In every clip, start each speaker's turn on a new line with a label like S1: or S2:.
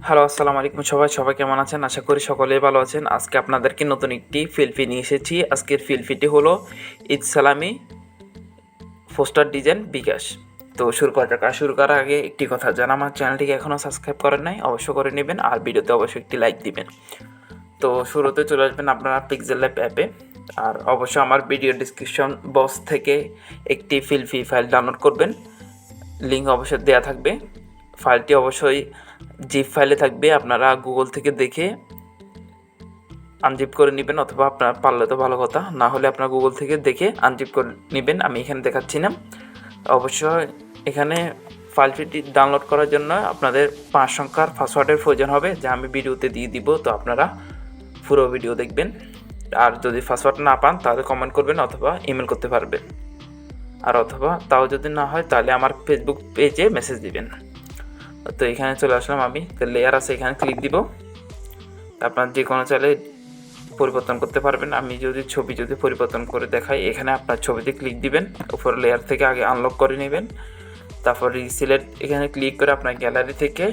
S1: Hello, আসসালামু আলাইকুম সবাই কেমন আছেন? আশা করি সকলেই ভালো আছেন। আজকে আপনাদেরকে নতুন একটি ফিল্ডফি নিয়ে এসেছি। আজকের ফিল্ডফিটি হলো ঈদ সালামি পোস্টার ডিজাইন বিকাশ। তো শুরু করা যাক। আর শুরু করার আগে একটি কথা, যারা আমার চ্যানেলটিকে এখনও সাবস্ক্রাইব করেন নাই অবশ্যই করে নেবেন, আর ভিডিওতে অবশ্যই একটি লাইক দিবেন। তো শুরুতে চলে আসবেন আপনারা পিক্সেল ল্যাব অ্যাপে, আর অবশ্যই আমার ভিডিও ডিসক্রিপশন বক্স থেকে একটি ফিল্ডফি ফাইল ডাউনলোড করবেন, লিঙ্ক অবশ্যই দেওয়া থাকবে। ফাইলটি অবশ্যই জিপ ফাইলে থাকবে, আপনারা গুগল থেকে দেখে আনজিপ করে নেবেন, অথবা আপনার পারলে তো ভালো কথা, না হলে আপনার গুগল থেকে দেখে আনজিপ করে নেবেন। আমি এখানে দেখাচ্ছি না। অবশ্যই এখানে ফাইলটি ডাউনলোড করার জন্য আপনাদের 5 সংখ্যার পাসওয়ার্ডের প্রয়োজন হবে, যা আমি ভিডিওতে দিয়ে দিব। তো আপনারা পুরো ভিডিও দেখবেন, আর যদি পাসওয়ার্ড না পান তাহলে কমেন্ট করবেন অথবা ইমেল করতে পারবেন, আর অথবা তাও যদি না হয় তাহলে আমার ফেসবুক পেজে মেসেজ দিবেন। তো এখানে চলে আসলাম আমি, তো লেয়ার আছে এখানে ক্লিক দিব। আপনার যে কোনো চাইলে পরিবর্তন করতে পারবেন। আমি ছবি পরিবর্তন করে দেখাই, এখানে আপনার ছবিতে ক্লিক দিবেন, উপর লেয়ার থেকে আগে আনলক করে নেবেন, তারপর রিসিলেক্ট এখানে ক্লিক করে আপনার গ্যালারি থেকে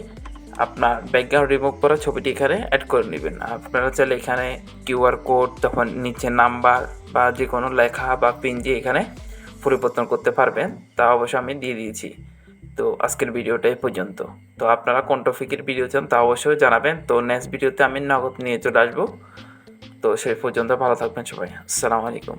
S1: আপনার ব্যাকগ্রাউন্ড রিমুভ করা ছবিটি এখানে অ্যাড করে নেবেন। আপনারা চাইলে এখানে কিউআর কোড, তখন নিচে নাম্বার বা যে কোনো লেখা বা পিন দিয়ে এখানে পরিবর্তন করতে পারবেন, তা অবশ্যই আমি দিয়ে দিয়েছি। তো আজকের ভিডিওটা এই পর্যন্ত। তো আপনারা কোন টপিকের ভিডিও চান তা অবশ্যই জানাবেন। তো নেক্সট ভিডিওতে আমি নগদ নিয়ে চলে আসবো। তো সেই পর্যন্ত ভালো থাকবেন সবাই। আসসালামু আলাইকুম।